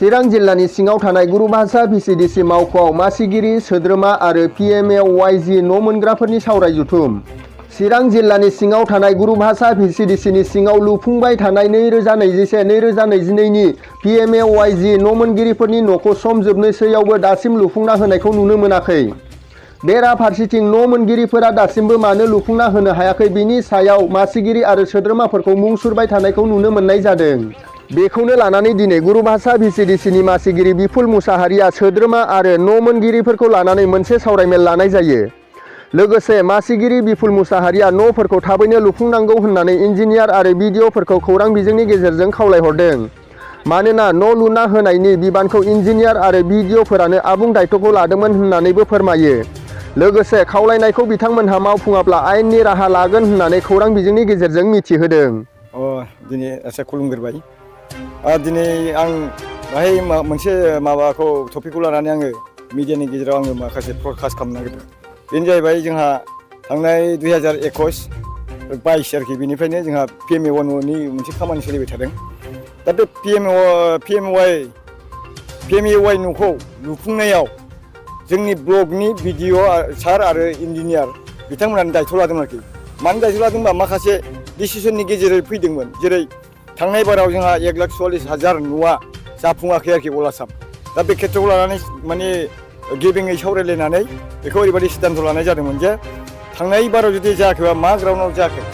चिरां जिल्लानि सिङाव थानाय गुरुभाषा भिसिडिसि मावख'आव मासिगिरि सोद्रोमा आरो पिएमएवाइजि न' मोनग्राफोरनि सावराय जथुम। चिरां जिल्लानि सिङाव थानाय गुरुभाषा भिसिडिसिनि सिङाव लुफुंबाय थानाय 2021-2022 नि पिएमएवाइजि न' मोनगिरिफोरनि न'खौ सम जोबनोसैयावबो दासिम लुफुंना होनायखौ नुनो मोनाखै। बेराफारसेथिं न' मोनगिरिफोरा दासिमबो मानो लुफुंना होनो हायाखै बेनि सायाव मासिगिरि आरो सोद्रोमाफोरखौ मुं सुरबाय थानायखौ नुनो मोननाय जादों। बेखौनो लानानै दिनै गुरुभाषा भिसिडिसिनि मासिगिरि बिपुल मुसाहारिया सोद्रोमा आरो न' मोनगिरिफोरखौ लानानै मोनसे सावरायमेल लानाय जायो। लोगोसे मासिगिरि बिपुल मुसाहारिया न'फोरखौ थाबैनो लुफुंनांगौ होननानै इन्जिनियार आरो बिडिअ'फोरखौ खौरां बिजोंनि गेजेरजों खावलायहरदों। मानोना न' लुना होनायनि बिबानखौ इन्जिनियार आरो बिडिअ'फोरानो आबुं दायथ'खौ लादोंमोन होननानैबो फोरमायो। लोगोसे खावलायनायखौ बिथांमोनहा मावफुङाब्ला आयेननि राहा लागोन होननानै खौरां बिजोंनि गेजेरजों मिथिहोदों। दिनै आसा खुलुमग्रोबाय। दिनै आं बाहाय मोनसे माबाखौ टपिकखौ लानानै आङो मिडियानि गेजेराव आङो माखासे प्रकास्ट खालामनो नागिरदों। बेनो जाहैबाय जोंहा थांनाय 2021-22 आरोखि बेनिफ्रायनो जोंहा पिएमएवाइनि मोनसे खामानि सोलिबाय थादों। दा बे पिएमएवाइ न'खौ लुफुंनायाव जोंनि ब्लकनि बिडिअ सार आरो इन्जिनियार बिथांमोनानो दायथ' लादों आरोखि। मानो दायथ' लादोंबा माखासे डिसिसननि गेजेरै फैदोंमोन। जेरै थांनाय बाराव जोंहा 1,44,000 न'आ जाफुङाखै आरोखि अल आसाम। दा बे खेत्रखौ लानानै माने गेबेङै सावरायलायनानै बेखौ ओरैबायदि सिद्धान्त लानाय जादोंमोन जे थांनाय बाराव जुदि जायाखैबा मा ग्राउन्डआव जायाखै।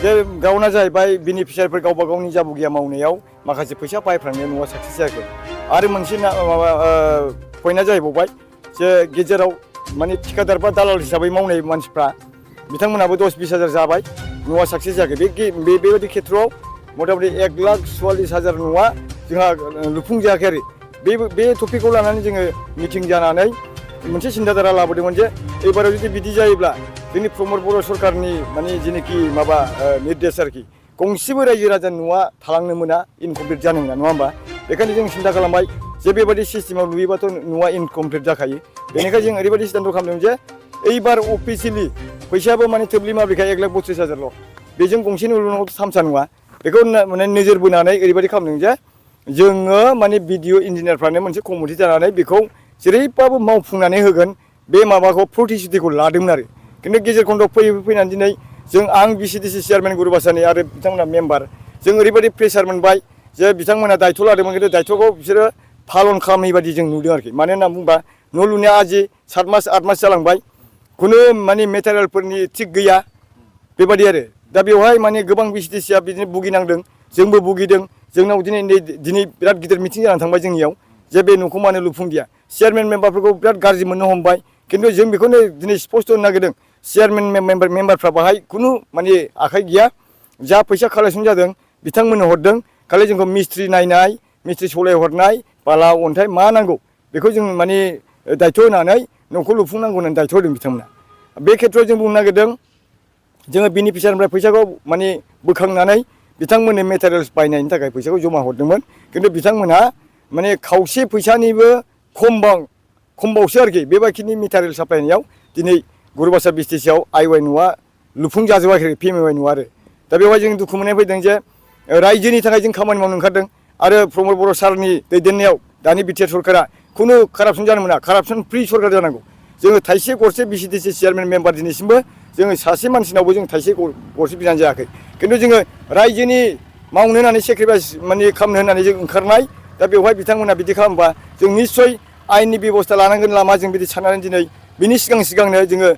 जे ग्राउन्डआ जाहैबाय बेनिफिसियारिफोर गावबा गावनि जाबुगिया मावनायाव माखासे फैसा बाहायफ्रांनायाव न'आ साक्सेस जायाखै। आरो मोनसे माबा पइन्टआ जाहैबावबाय जे गेजेराव माने थिकादार बा दालाल हिसाबै मावनाय मानसिफ्रा बिथांमोनाबो 10-20 हाजार जाबाय न'आ साक्सेस जायाखै। बेबायदि खेत्रआव मथा-मथि 1,44,000 न'आ जोंहा लुफुंजायाखै आरो। बे टपिकखौ लानानै जोङो मिटिं जानानै मोनसे सिन्थाधारा लाबोदोंमोन जे एबाराव जुदि बिदि जायोब्ला जोंनि प्रमद बर' सरकारनि माने जेनोखि माबा निर्देश आरोखि गंसेबो रायजो राजानि न'आ थालांनो मोना, इनकमप्लिट जानो मोना, नङा होमबा? बेखायनो जों सिन्था खालामबाय जे बेबायदि सिस्टेमाव लुयोबाथ' न'आ इनकमप्लिट जाखायो। बेनिखायनो जों ओरैबायदि सिद्धान्त खालामदों जे एइबार अफिसियेलि फैसायाबो माने थोब्लि माब्लिखाय 1,32,000ल'। बेजों गंसे न' लुनांगौ थामसा नङा। बेखौ माने नोजोर बोनानै ओरैबायदि खालामदों जे जोङो माने बिडिअ इन्जिनियारफ्रानो मोनसे कमिटि जानानै बेखौ जेरैबाबो मावफुंनानै होगोन बे माबाखौ प्रतिश्रुतिखौ लादोंमोन आरो। खिन्थु गेजेर खन्द'आव फैनानै दिनै आं भिसिडिसि चेयारमेन गुरुभाषानि आरो बिथांमोना मेम्बार जों ओरैबायदि प्रेसार मोनबाय जे बिथांमोना दायथ' लादोंमोन खिन्थु दायथ'खौ बिसोरो फालन खालामै बायदि जों नुदों आरोखि। मानो होनना बुंबा न' लुनाया आजि 7 मास 8 मास जालांबाय, खुनु माने मेटेरियेलफोरनि थिग गैया बेबायदि आरो। दा बेवहाय माने गोबां भिसिडिसिया बिदिनो भुगिनांदों, जोंबो भुगिदों। जोंनाव दिनै बिराद गिदिर मिटिं जानानै थांबाय जोंनियाव जे बे न'खौ मानो लुफुंदिया। चेयारमेन मेम्बारफोरखौ बिराद गाज्रि मोननो हमबाय। खिन्थु जों बेखौनो दिनै स्पष्ट होनो नागिरदों चेयारमेन मेम्बारफ्रा बाहाय खुनु माने आखाइ गैया। जा फैसा कालेक्सन जादों बिथांमोननो हरदों। खालि जोंखौ मिस्ट्रि नायनाय, मिस्ट्रि सलायहरनाय, बाला अन्थाइ मा नांगौ बेखौ जों माने दायथ' होनानै न'खौ लुफुंनांगौ होननानै दायथ' होदों बिथांमोना। बे खेत्रआव जों बुंनो नागिरदों जोङो बेनिफिसियारिनिफ्राय फैसाखौ माने बोखांनानै बिथांमोननो मेटेरियेल्स बायनायनि थाखाय फैसाखौ जमा हरदोंमोन। खिन्थु बिथांमोनहा माने खावसे फैसानिबो खमबावसो आरोखि। बेबायदिनि मेटेरियेल साप्लायनायाव दिनै गुरुभाषा भिसिडिसिआव आइवाइ न'आ लुफुंजाजोबाखै, पिएमएवाइ न'आ आरो। दा बेवहाय जों दुखु मोननाय फैदों जे रायजोनि थाखाय जों खामानि मावनो ओंखारदों आरो प्रमद बर' सारनि दैदेननायाव दानि बिटिआर सरकारा खुनु कारापसन जानो मोना, कारापसन फ्रि सरकार जानांगौ। जोङो थाइसे गरसे भिसिडिसि चेयारमेन मेम्बार दिनैसिमबो जोङो सासे मानसिनावबो जों थाइसे गरसे बिनानै जायाखै। खिन्थु जोङो रायजोनि मावनो होननानै सेक्रिफाइस माने खालामनो होननानै जों ओंखारनाय। दा बेवहाय बिथांमोना बिदि खालामबा जों निस्सय आयेननि बेब'स्था लानांगोन लामा जों बिदि साननानै दिनै बिनि सिगांनो जोङो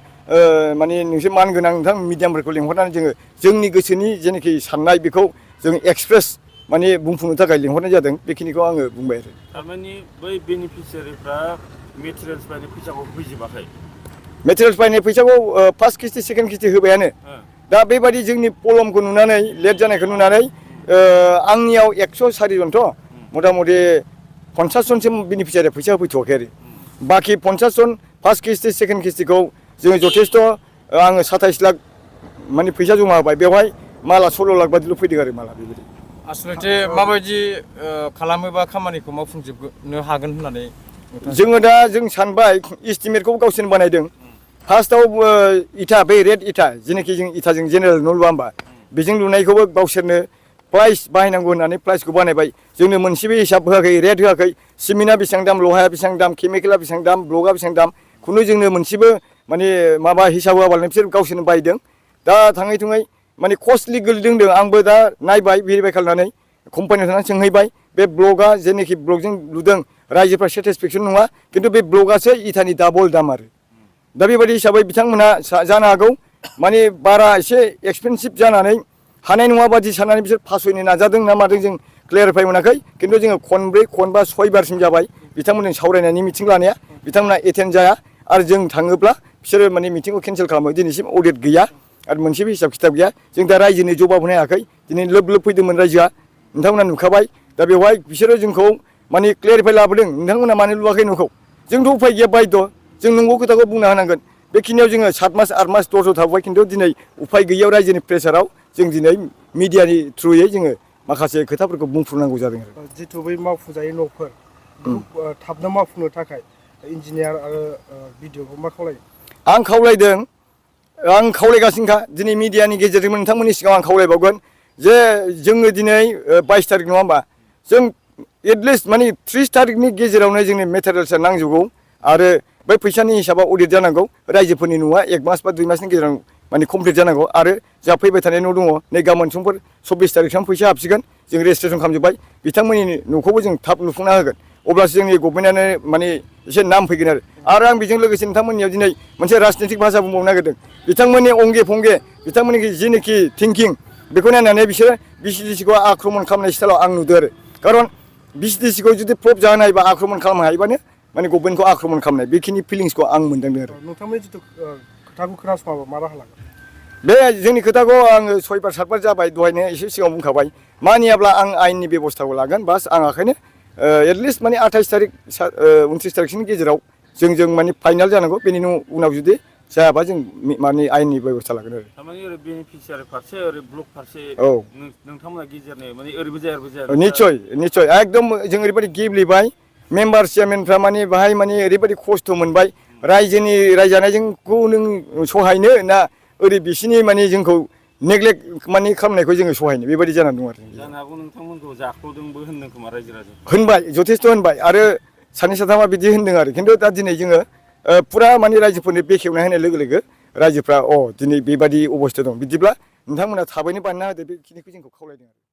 माने नोंसोर मान गोनां नोंथां मिडियामफोरखौ लिंहरनानै जोङो जोंनि गोसोनि जेनाखि साननाय बेखौ जों एक्सप्रेस माने बुंफुंनो थाखाय लिंहरनाय जादों। बेखिनिखौ आङो बुंबाय आरो। थारमाने बै बेनिफिसियारिफ्रा मेटेरियेल्स बायनाय फैसाखौ होफैजोबाखै। मेटेरियेल्स बायनाय फैसाखौ फार्स्ट किस्ति सेकेन्ड किस्ति होबायानो। दा बेबायदि जोंनि प्रब्लेमखौ नुनानै लेट जानायखौ नुनानै आंनियाव 104 जनथ' मथा-मथि 50 जनसिम बेनिफिसियारिया फैसा होफैथ'वाखै आरो। बाखि 50 जन फार्स्ट किस्ति सेकेन्ड किस्तिखौ जोङो जथेस्थ' आङो 27 लाख माने फैसा जमा होबाय। बेवहाय माला 16 लाख बादिल' फैदों आरो माला बेबायदि। आसलथे माबायदि खालामोबा खामानिखौ मावफुंजोबनो हागोन होननानै जोङो दा जों सानबाय इस्टिमेटखौ गावसोरनो बानायदों। फार्स्टआव इथा बे रेड इथा जेनाखि जों इथाजों जेनेरेल न' लुवा होमबा बेजों लुनायखौबो गावसोरनो प्राइस बाहायनांगौ होननानै प्राइसखौ बानायबाय जोंनो मोनसेबो हिसाब होआखै रेट होआखै सिमेन्टआ बेसेबां दाम लहाया बेसेबां दाम केमिकेला बेसेबां दाम ब्लकआ बेसेबां दाम खुनु जोंनो मोनसेबो माने माबा हिसाब होआबानो बिसोर गावसोरनो बायदों दा थाङै थुङै माने कस्टलि गोलैदों आंबो दा नायबाय भेरिफाइ खालामनानै कम्पानियाव थांनानै सोंहैबाय बे ब्लकआ जेनाखि ब्लकजों लुदों रायजोफ्रा सेटिसफेक्सन नङा खिन्थु बे ब्लकआसो इटानि डाबल दाम आरो दा बेबायदि हिसाबै बिथांमोना जानो हागौ माने बारा एसे एक्सपेनसिभ जानानै हानाय नङा बादि साननानै बिसोर फासयनो नाजादों ना मादों जों क्लियारिफाइ मोनाखै खिन्थु जोङो खनब्रै खनबा सयबारसिम जाबाय बिथांमोनजों सावरायनायनि मिटिं लानाया बिथांमोना एटेन्ड जाया आरो जों थाङोब्ला बिसोरो माने मिटिंखौ केन्सेल खालामो दिनैसिम अडिट गैया आरो मोनसेबो हिसाब खिथाब गैया जों दा रायजोनि जबाब होनो हायाखै दिनै लोब लोब फैदोंमोन रायजोआ नोंथांमोना नुखाबाय दा बेवहाय बिसोरो जोंखौ माने क्लियारिफाइ लाबोदों नोंथांमोना मानो लुवाखै न'खौ जोंथ' उफाय गैया बायद' जों नंगौ खोथाखौ बुंना होनांगोन बेखिनियाव जोङो 7 मास 8 मास 10 थाबाय खिन्थु दिनै उफाय गैयियाव रायजोनि प्रेसाराव जों दिनै मिडियानि थ्रुयै जोङो माखासे खोथाफोरखौ बुंफ्रुनांगौ जादों आरो जिथु बै मावफुंजायै न'फोर थाबनो मावफुंनो थाखाय इन्जिनियार आरो बिडिअखौ मा खावलायो आं खावलायगासिनोखा दिनै मिडियानि गेजेरजों नोंथांमोननि सिगाङाव आं खावलायबावगोन जे जोङो दिनै 22 तारिख नङा होमबा जों एटलिस्ट माने 30 तारिखनि गेजेरावनो जोंनि मेटेरियेल्सआ नांजोबगौ आरो बै फैसानि हिसाबाव अडिट जानांगौ रायजोफोरनि न'आ 1 मास बा 2 मासनि गेजेराव माने कमप्लिट जानांगौ आरो जा फैबाय थानाय न' दङ नै गाबोन समफोर 24 तारिखसिम फैसा हाबसिगोन जों रेजिस्ट्रेसन खालामजोब्बाय बिथांमोननि न'खौबो जों थाब लुफुंना होगोन अब्लासो जोंनि गभर्नमेन्टआनो माने एसे नाम फैगोन आरो आं बेजों लोगोसे नोंथांमोननियाव दिनै मोनसे राजनितिक भाषा बुंबावनो नागिरदों बिथांमोननि अंगे फंगे बिथांमोननि जेनोखि थिंकिं बेखौ नायनानै बिसोरो भिसिडिसिखौ आक्रमन खालामनाय स्टाइलाव आं नुदों आरो खारन भिसिडिसिखौ जुदि प्रब जाहोनाय बा आक्रमन खालामनो हायोबानो माने गभर्नमेन्टखौ आक्रमन खालामनाय बेखिनि फिलिंसखौ आं मोनदांदों आरो नोंथांमोननि जिथु खोथाखौ खोनासङाबा मा राहा लागोन बे जोंनि खोथाखौ आङो 6 बार 7 बार जाबाय दहायनो एसे सिगाङाव बुंखाबाय मानियाब्ला आं आयेननि बेब'स्थाखौ लागोन बास आं ओंखायनो एटलिस्ट माने 28 तारिख 29 तारिखसोनि गेजेराव जों माने फाइनाल जानांगौ बेनि उनाव जुदि जायाबा जों माने आयेननि बेब'स्था लागोन आरो थारमाने ओरै बेनिफिसियारि फारसे ओरै ब्लक फारसे औ नोंथांमोना गेजेरनि माने ओरैबो जाया ओरैबो जाया निस्सय एकदम जों ओरैबायदि गेब्लेबाय मेम्बार चेयारमेनफ्रा माने बाहाय माने ओरैबायदि खस्थ' मोनबाय रायजोनि रायजानायजोंखौ नों सहायनो ना ओरै बिसिनि माने जोंखौ नेग्लेक्ट माने खालामनायखौ जोङो सहायनो बेबायदि जानानै दं आरो जानो हागौ नोंथांमोनखौ जाख्ल'दोंबो होनदों खोमा रायजो राजा होनबाय जथेस्थ' होनबाय आरो सानै साथामा बिदि होनदों आरो खिन्थु दा दिनै जोङो फुरा माने रायजोफोरनो बेखेवना होनाय लोगो लोगो रायजोफ्रा दिनै बेबायदि अबस्था दं बिदिब्ला नोंथांमोना थाबैनो बानायना होदो बेखिनिखौ जोंखौ खावलायदों आरो